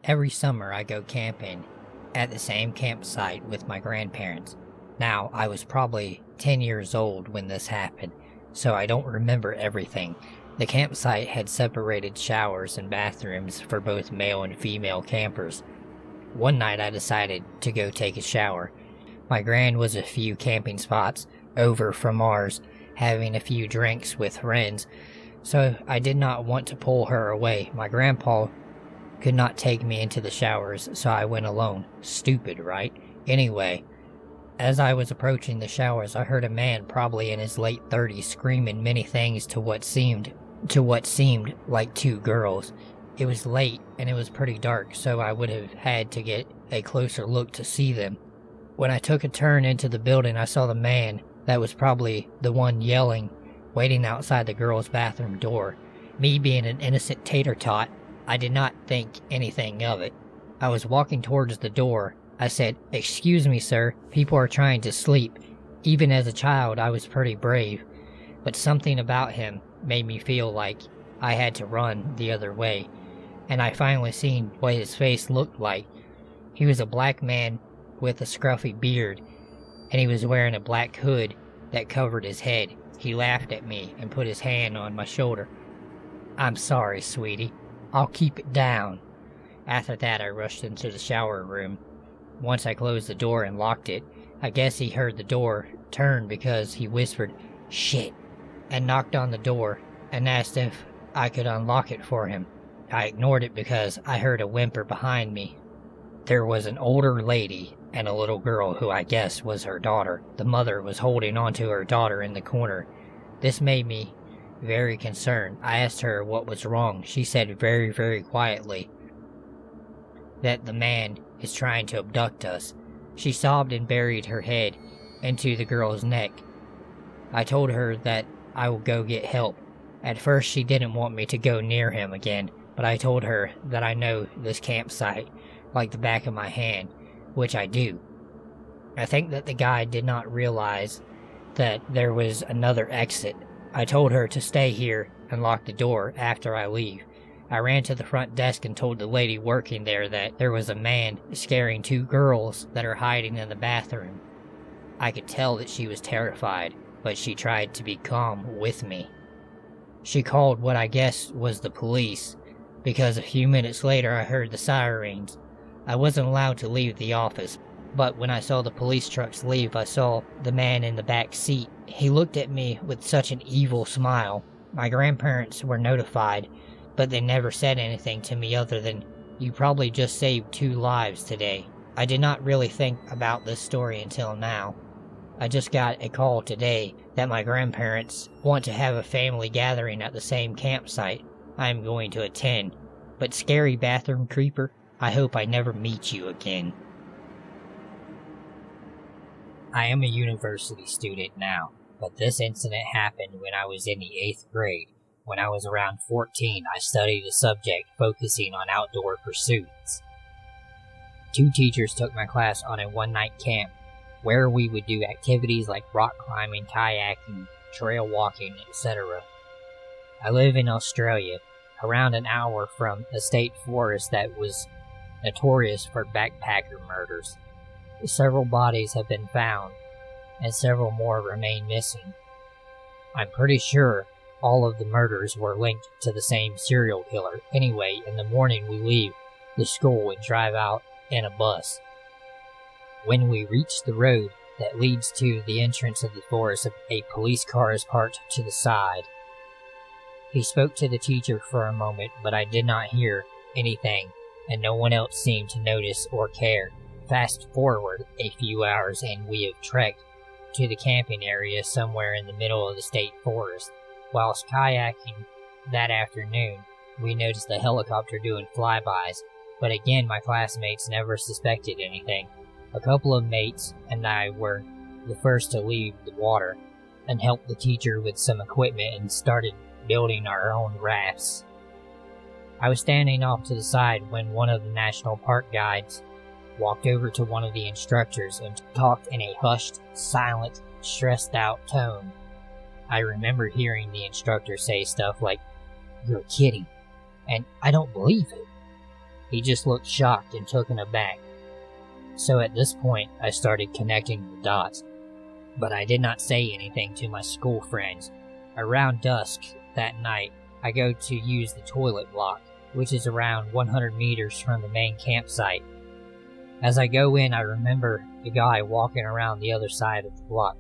Every summer I go camping at the same campsite with my grandparents. Now, I was probably 10 years old when this happened, so I don't remember everything. The campsite had separated showers and bathrooms for both male and female campers. One night I decided to go take a shower. My gran was a few camping spots over from ours, having a few drinks with friends, so I did not want to pull her away. My grandpa could not take me into the showers, so I went alone. Stupid, right? Anyway, as I was approaching the showers, I heard a man probably in his late 30s screaming many things to what seemed like two girls. It was late and it was pretty dark, so I would have had to get a closer look to see them. When I took a turn into the building, I saw the man that was probably the one yelling, waiting outside the girls' bathroom door. Me being an innocent tater tot, I did not think anything of it. I was walking towards the door. I said, "Excuse me, sir, people are trying to sleep." Even as a child, I was pretty brave, but something about him made me feel like I had to run the other way, and I finally seen what his face looked like. He was a black man with a scruffy beard, and he was wearing a black hood that covered his head. He laughed at me and put his hand on my shoulder. "I'm sorry, sweetie. I'll keep it down." After that, I rushed into the shower room. Once I closed the door and locked it, I guess he heard the door turn because he whispered, "Shit," and knocked on the door and asked if I could unlock it for him. I ignored it because I heard a whimper behind me. There was an older lady and a little girl who I guess was her daughter. The mother was holding onto her daughter in the corner. This made me very concerned. I asked her what was wrong. She said very, very quietly that the man is trying to abduct us. She sobbed and buried her head into the girl's neck. I told her that I will go get help. At first she didn't want me to go near him again, but I told her that I know this campsite like the back of my hand, which I do. I think that the guy did not realize that there was another exit. I told her to stay here and lock the door after I leave. I ran to the front desk and told the lady working there that there was a man scaring two girls that are hiding in the bathroom. I could tell that she was terrified, but she tried to be calm with me. She called what I guess was the police, because a few minutes later I heard the sirens. I wasn't allowed to leave the office, but when I saw the police trucks leave, I saw the man in the back seat. He looked at me with such an evil smile. My grandparents were notified, but they never said anything to me other than, "You probably just saved 2 lives today." I did not really think about this story until now. I just got a call today that my grandparents want to have a family gathering at the same campsite. I am going to attend. But scary bathroom creeper, I hope I never meet you again. I am a university student now, but this incident happened when I was in the 8th grade. When I was around 14, I studied a subject focusing on outdoor pursuits. 2 teachers took my class on a one-night camp where we would do activities like rock climbing, kayaking, trail walking, etc. I live in Australia, around an hour from a state forest that was notorious for backpacker murders. Several bodies have been found, and several more remain missing. I'm pretty sure all of the murders were linked to the same serial killer. Anyway, in the morning we leave the school and drive out in a bus. When we reach the road that leads to the entrance of the forest, a police car is parked to the side. He spoke to the teacher for a moment, but I did not hear anything, and no one else seemed to notice or care. Fast forward a few hours and we have trekked to the camping area somewhere in the middle of the state forest. Whilst kayaking that afternoon, we noticed a helicopter doing flybys, but again my classmates never suspected anything. A couple of mates and I were the first to leave the water and helped the teacher with some equipment and started building our own rafts. I was standing off to the side when one of the national park guides walked over to one of the instructors and talked in a hushed, silent, stressed out tone. I remember hearing the instructor say stuff like, "You're kidding," and "I don't believe it." He just looked shocked and taken aback. So at this point, I started connecting the dots, but I did not say anything to my school friends. Around dusk that night, I go to use the toilet block, which is around 100 meters from the main campsite. As I go in, I remember the guy walking around the other side of the block.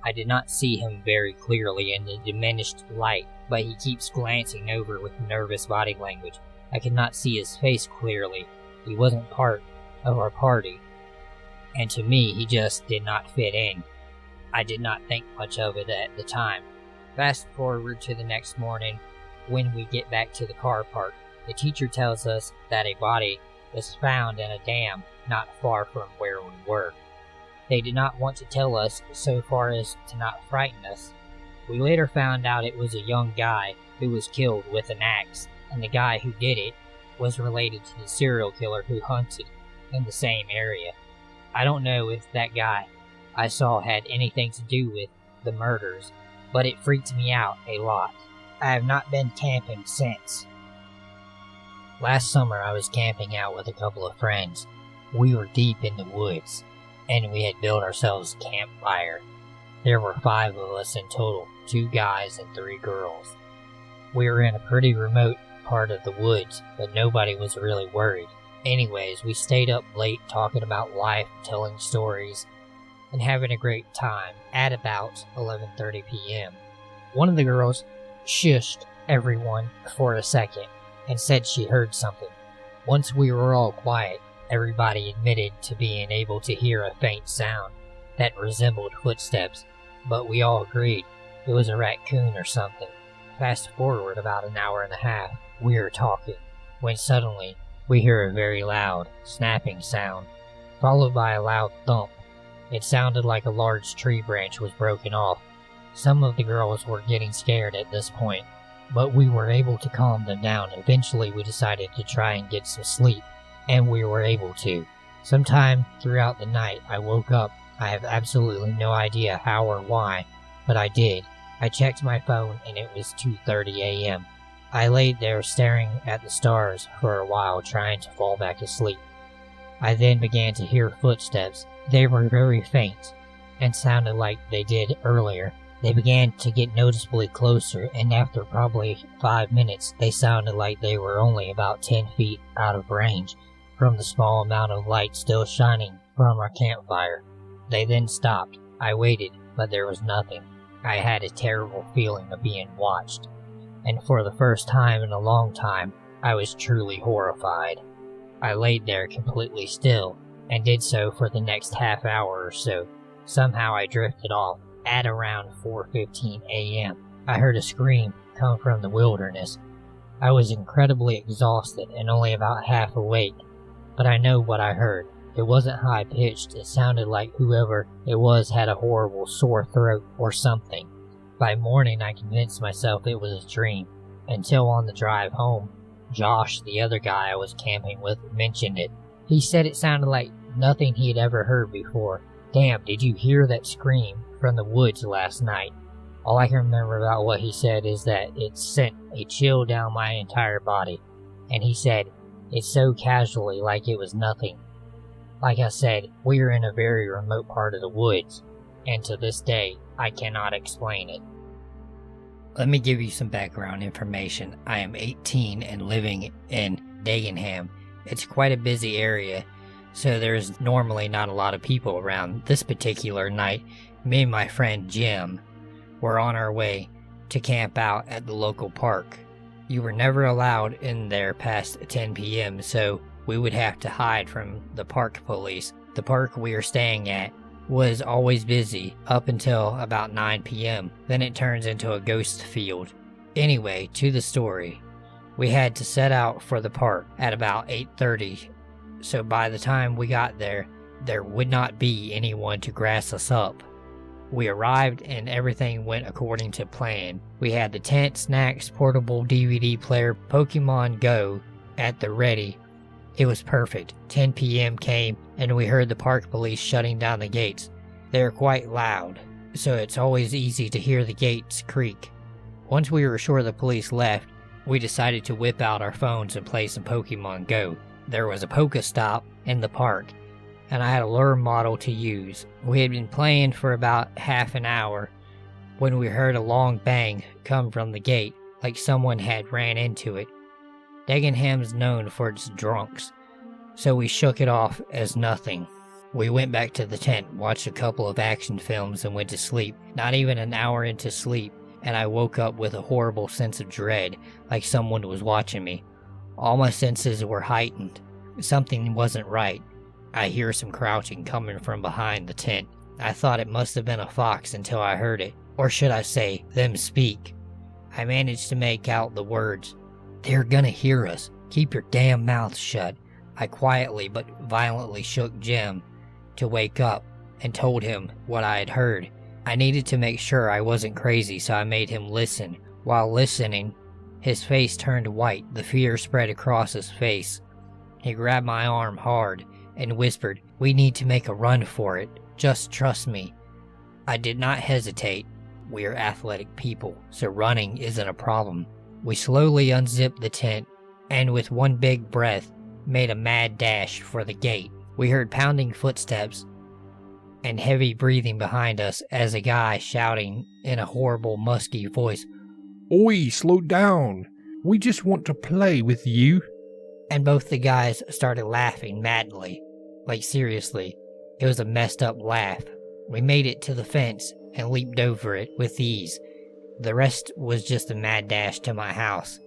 I did not see him very clearly in the diminished light, but he keeps glancing over with nervous body language. I could not see his face clearly. He wasn't part of our party, and to me, he just did not fit in. I did not think much of it at the time. Fast forward to the next morning, when we get back to the car park, the teacher tells us that a body was found in a dam not far from where we were. They did not want to tell us so far as to not frighten us. We later found out it was a young guy who was killed with an axe, and the guy who did it was related to the serial killer who hunted in the same area. I don't know if that guy I saw had anything to do with the murders, but it freaked me out a lot. I have not been camping since. Last summer I was camping out with a couple of friends. We were deep in the woods, and we had built ourselves a campfire. There were 5 of us in total, 2 guys and 3 girls. We were in a pretty remote part of the woods, but nobody was really worried. Anyways, we stayed up late talking about life, telling stories, and having a great time at about 11:30 p.m. One of the girls shushed everyone for a second and said she heard something. Once we were all quiet, everybody admitted to being able to hear a faint sound that resembled footsteps, but we all agreed it was a raccoon or something. Fast forward about an hour and a half, we were talking, when suddenly we hear a very loud, snapping sound, followed by a loud thump. It sounded like a large tree branch was broken off. Some of the girls were getting scared at this point, but we were able to calm them down. Eventually we decided to try and get some sleep, and we were able to. Sometime throughout the night I woke up. I have absolutely no idea how or why, but I did. I checked my phone and it was 2:30 a.m. I laid there staring at the stars for a while, trying to fall back asleep. I then began to hear footsteps. They were very faint and sounded like they did earlier. They began to get noticeably closer, and after probably 5 minutes, they sounded like they were only about 10 feet out of range from the small amount of light still shining from our campfire. They then stopped. I waited, but there was nothing. I had a terrible feeling of being watched, and for the first time in a long time, I was truly horrified. I laid there completely still, and did so for the next half hour or so. Somehow I drifted off. At around 4:15 a.m., I heard a scream come from the wilderness. I was incredibly exhausted and only about half awake, but I know what I heard. It wasn't high-pitched. It sounded like whoever it was had a horrible sore throat or something. By morning, I convinced myself it was a dream, until on the drive home, Josh, the other guy I was camping with, mentioned it. He said it sounded like nothing he had ever heard before. Damn, did you hear that scream from the woods last night? All I can remember about what he said is that it sent a chill down my entire body, and he said it so casually like it was nothing. Like I said, we are in a very remote part of the woods, and to this day, I cannot explain it. Let me give you some background information. I am 18 and living in Dagenham. It's quite a busy area, so there's normally not a lot of people around. This particular night, me and my friend Jim were on our way to camp out at the local park. You were never allowed in there past 10 p.m., so we would have to hide from the park police. The park we were staying at was always busy up until about 9 p.m. Then it turns into a ghost field. Anyway, to the story. We had to set out for the park at about 8:30, so by the time we got there, there would not be anyone to grass us up. We arrived and everything went according to plan. We had the tent, snacks, portable DVD player, Pokemon Go at the ready. It was perfect. 10 p.m. came and we heard the park police shutting down the gates. They are quite loud, so it's always easy to hear the gates creak. Once we were sure the police left, we decided to whip out our phones and play some Pokemon Go. There was a Pokestop in the park, and I had a lure model to use. We had been playing for about half an hour when we heard a long bang come from the gate, like someone had ran into it. Dagenham's known for its drunks, so we shook it off as nothing. We went back to the tent, watched a couple of action films, and went to sleep. Not even an hour into sleep, and I woke up with a horrible sense of dread, like someone was watching me. All my senses were heightened. Something wasn't right. I hear some crouching coming from behind the tent. I thought it must have been a fox until I heard it, or should I say, them speak. I managed to make out the words, "They're gonna hear us. Keep your damn mouth shut." I quietly but violently shook Jim to wake up and told him what I had heard. I needed to make sure I wasn't crazy, so I made him listen. While listening, his face turned white. The fear spread across his face. He grabbed my arm hard and whispered, "We need to make a run for it. Just trust me." I did not hesitate. We are athletic people, so running isn't a problem. We slowly unzipped the tent, and with one big breath, made a mad dash for the gate. We heard pounding footsteps and heavy breathing behind us as a guy shouting in a horrible musky voice, "Oi, slow down. We just want to play with you." And both the guys started laughing madly. Like seriously, it was a messed up laugh. We made it to the fence and leaped over it with ease. The rest was just a mad dash to my house,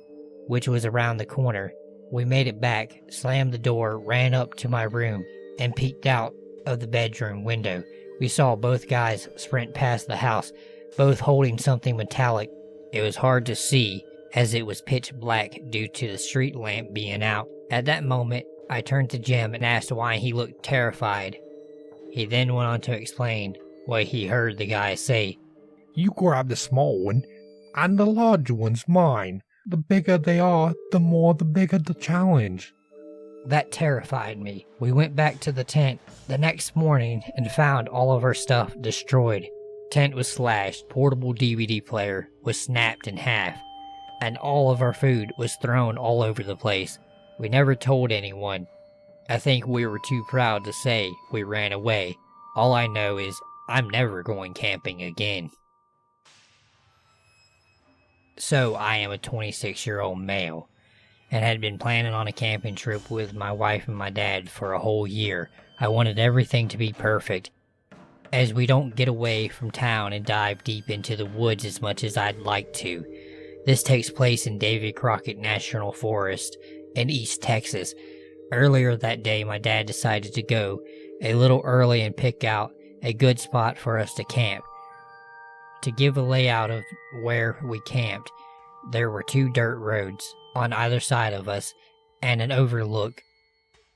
which was around the corner. We made it back, slammed the door, ran up to my room, and peeked out of the bedroom window. We saw both guys sprint past the house, both holding something metallic. It was hard to see, as it was pitch black due to the street lamp being out. At that moment, I turned to Jim and asked why he looked terrified. He then went on to explain what he heard the guy say. "You grab the small one, and the larger one's mine. The bigger they are, the bigger the challenge." That terrified me. We went back to the tent the next morning and found all of our stuff destroyed. Tent was slashed, portable DVD player was snapped in half, and all of our food was thrown all over the place. We never told anyone. I think we were too proud to say we ran away. All I know is I'm never going camping again. So I am a 26-year-old male, and had been planning on a camping trip with my wife and my dad for a whole year. I wanted everything to be perfect, as we don't get away from town and dive deep into the woods as much as I'd like to. This takes place in Davy Crockett National Forest in East Texas. Earlier that day, my dad decided to go a little early and pick out a good spot for us to camp. To give a layout of where we camped, there were 2 dirt roads on either side of us and an overlook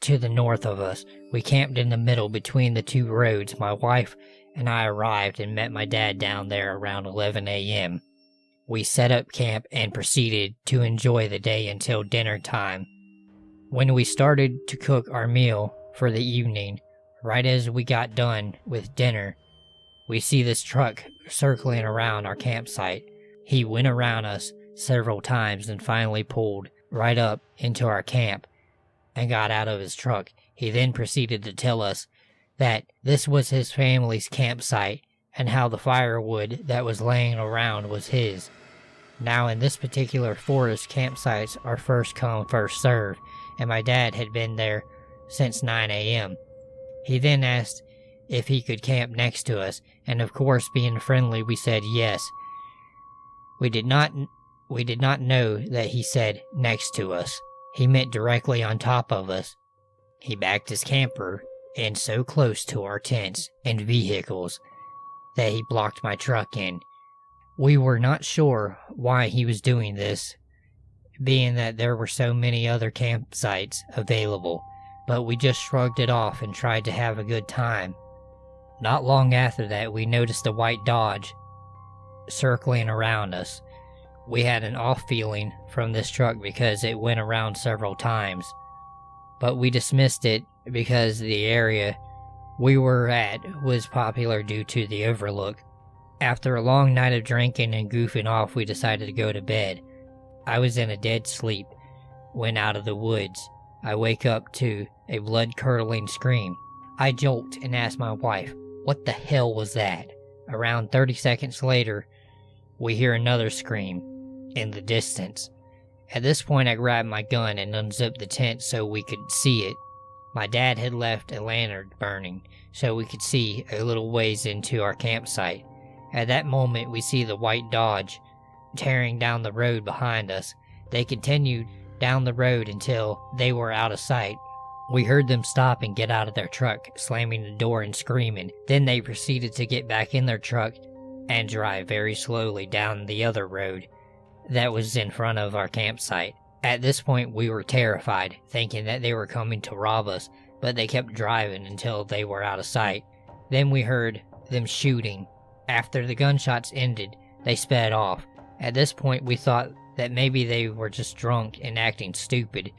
to the north of us. We camped in the middle between the 2 roads. My wife and I arrived and met my dad down there around 11 a.m. We set up camp and proceeded to enjoy the day until dinner time. When we started to cook our meal for the evening, right as we got done with dinner, we see this truck circling around our campsite. He went around us several times and finally pulled right up into our camp and got out of his truck. He then proceeded to tell us that this was his family's campsite and how the firewood that was laying around was his. Now in this particular forest, campsites are first come, first served, and my dad had been there since 9 a.m. He then asked if he could camp next to us, and of course, being friendly, we said yes. We did not know that he said next to us. He meant directly on top of us. He backed his camper in so close to our tents and vehicles that he blocked my truck in. We were not sure why he was doing this, being that there were so many other campsites available, but we just shrugged it off and tried to have a good time. Not long after that, we noticed a white Dodge circling around us. We had an off feeling from this truck because it went around several times, but we dismissed it because the area we were at was popular due to the overlook. After a long night of drinking and goofing off, we decided to go to bed. I was in a dead sleep when out of the woods. I wake up to a blood-curdling scream. I jolt and ask my wife, "What the hell was that?" Around 30 seconds later, we hear another scream in the distance. At this point, I grabbed my gun and unzipped the tent so we could see it. My dad had left a lantern burning so we could see a little ways into our campsite. At that moment, we see the white Dodge tearing down the road behind us. They continued down the road until they were out of sight. We heard them stop and get out of their truck, slamming the door and screaming. Then they proceeded to get back in their truck and drive very slowly down the other road that was in front of our campsite. At this point, we were terrified, thinking that they were coming to rob us, but they kept driving until they were out of sight. Then we heard them shooting. After the gunshots ended, they sped off. At this point, we thought that maybe they were just drunk and acting stupid,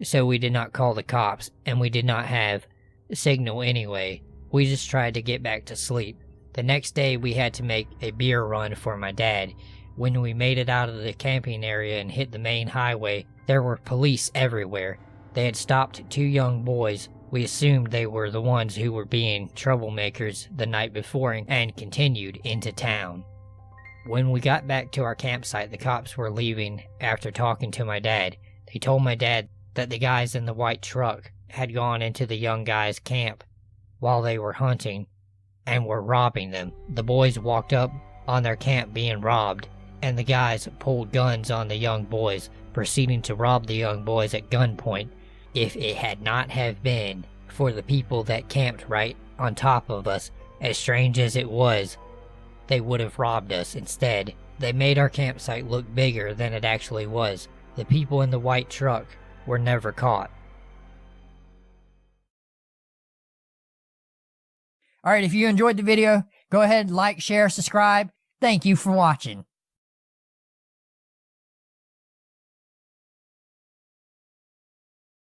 so we did not call the cops, and we did not have a signal anyway. We just tried to get back to sleep. The next day, we had to make a beer run for my dad. When we made it out of the camping area and hit the main highway, there were police everywhere. They had stopped 2 young boys. We assumed they were the ones who were being troublemakers the night before and continued into town. When we got back to our campsite, the cops were leaving after talking to my dad. They told my dad that the guys in the white truck had gone into the young guys' camp while they were hunting and were robbing them. The boys walked up on their camp being robbed, and the guys pulled guns on the young boys, proceeding to rob the young boys at gunpoint. If it had not have been for the people that camped right on top of us, as strange as it was, they would have robbed us instead. They made our campsite look bigger than it actually was. The people in the white truck were never caught. Alright, if you enjoyed the video, go ahead, like, share, subscribe. Thank you for watching.